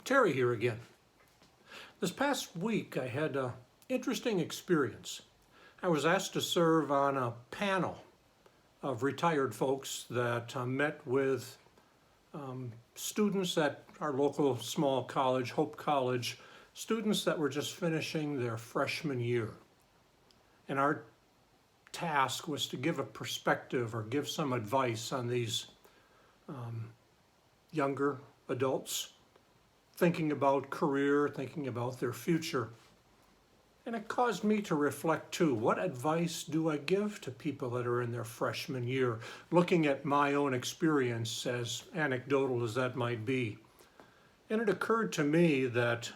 Terry here again. This past week I had an interesting experience. I was asked to serve on a panel of retired folks that met with students at our local small college, Hope College, students that were just finishing their freshman year. And our task was to give a perspective or give some advice on these younger adults thinking about career, thinking about their future. And it caused me to reflect too, what advice do I give to people that are in their freshman year, looking at my own experience, as anecdotal as that might be. And it occurred to me that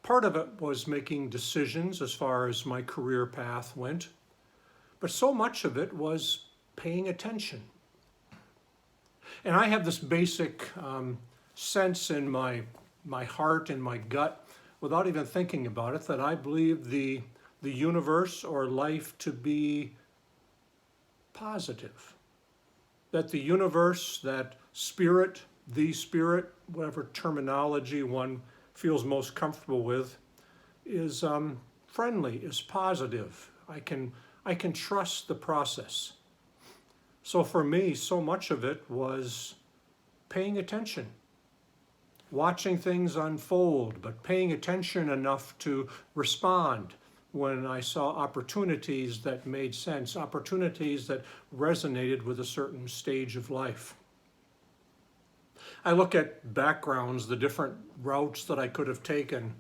part of it was making decisions as far as my career path went, but so much of it was paying attention. And I have this basic sense in my heart and my gut, without even thinking about it, that I believe the universe or life to be positive. That the universe, that spirit, the spirit, whatever terminology one feels most comfortable with, is friendly, is positive. I can trust the process. So for me, so much of it was paying attention, watching things unfold, but paying attention enough to respond when I saw opportunities that made sense, opportunities that resonated with a certain stage of life. I look at backgrounds, the different routes that I could have taken.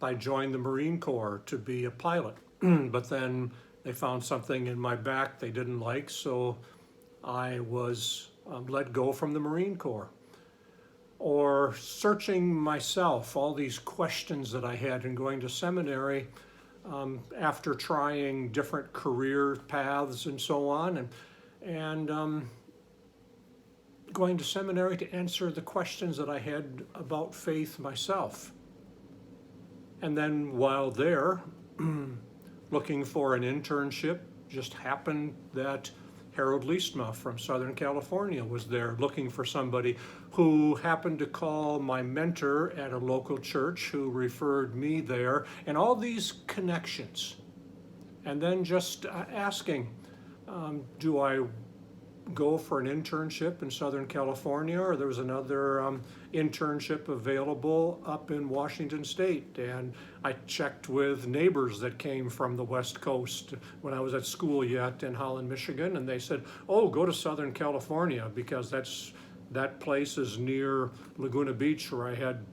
I joined the Marine Corps to be a pilot, but then they found something in my back they didn't like, so I was let go from the Marine Corps. Or searching myself, all these questions that I had in going to seminary after trying different career paths and so on, and going to seminary to answer the questions that I had about faith myself. And then while there, looking for an internship, just happened that Harold Liestma from Southern California was there looking for somebody who happened to call my mentor at a local church who referred me there, and all these connections. And then just asking, do I go for an internship in Southern California, or there was another internship available up in Washington State, and I checked with neighbors that came from the West Coast when I was at school yet in Holland, Michigan, and they said, oh, go to Southern California because that place is near Laguna Beach where I had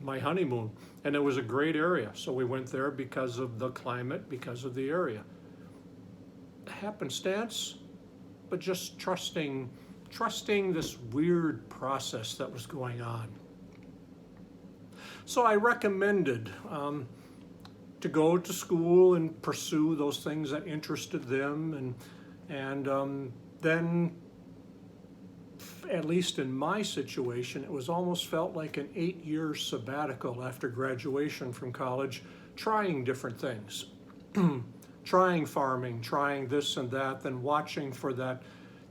my honeymoon, and it was a great area, so we went there because of the climate, because of the area. Happenstance, but just trusting this weird process that was going on. So I recommended to go to school and pursue those things that interested them, and then, at least in my situation, it was almost felt like an 8-year sabbatical after graduation from college, trying different things. Trying farming, trying this and that, then watching for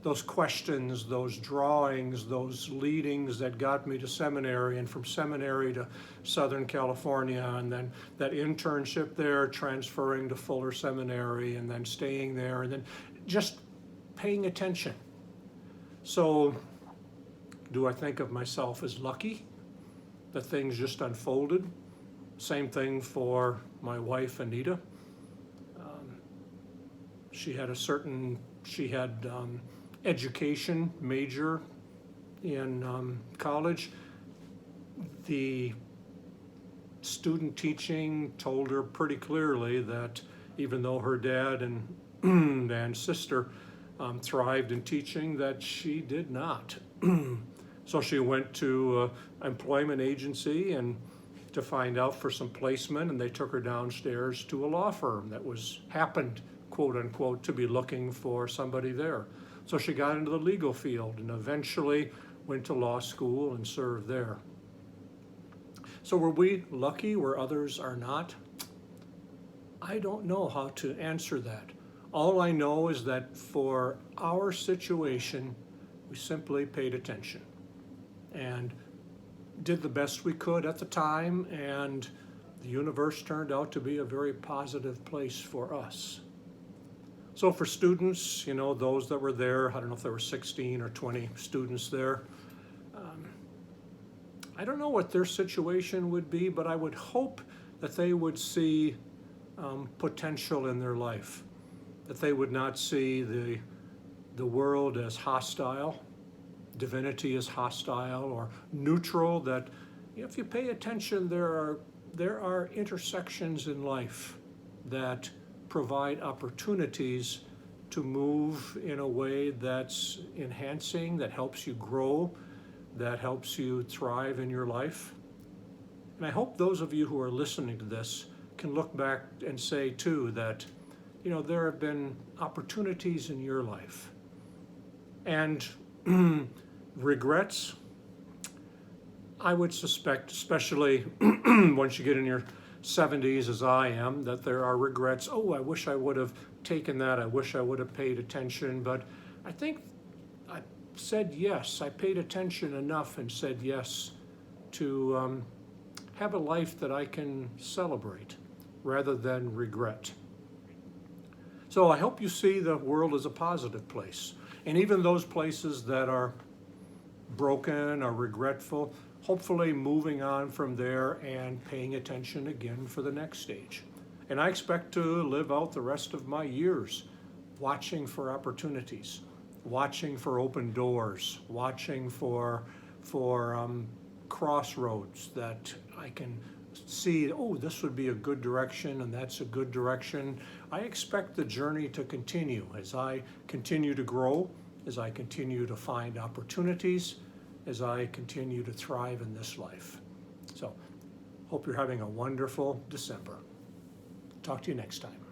those questions, those drawings, those leadings that got me to seminary, and from seminary to Southern California, and then that internship there, transferring to Fuller Seminary, and then staying there, and then just paying attention. So, do I think of myself as lucky that things just unfolded? Same thing for my wife, Anita. She had education major in college. The student teaching told her pretty clearly that even though her dad and sister thrived in teaching, that she did not. So she went to an employment agency and to find out for some placement, and they took her downstairs to a law firm that happened, quote unquote, to be looking for somebody there. So she got into the legal field and eventually went to law school and served there. So were we lucky where others are not? I don't know how to answer that. All I know is that for our situation, we simply paid attention. And did the best we could at the time, and the universe turned out to be a very positive place for us. So for students, those that were there, I don't know if there were 16 or 20 students there, I don't know what their situation would be, but I would hope that they would see potential in their life, that they would not see the world as hostile, divinity as hostile or neutral, that if you pay attention, there are intersections in life that provide opportunities to move in a way that's enhancing, that helps you grow, that helps you thrive in your life. And I hope those of you who are listening to this can look back and say too that, there have been opportunities in your life. And regrets, I would suspect, especially once you get in your 70s as I am, that there are regrets. Oh, I wish I would have taken that. I wish I would have paid attention. But I think I said yes. I paid attention enough and said yes to have a life that I can celebrate rather than regret. So I hope you see the world as a positive place. And even those places that are broken or regretful, hopefully moving on from there and paying attention again for the next stage. And I expect to live out the rest of my years watching for opportunities, watching for open doors, watching for crossroads that I can see, oh, this would be a good direction and that's a good direction. I expect the journey to continue as I continue to grow, as I continue to find opportunities, as I continue to thrive in this life. So, hope you're having a wonderful December. Talk to you next time.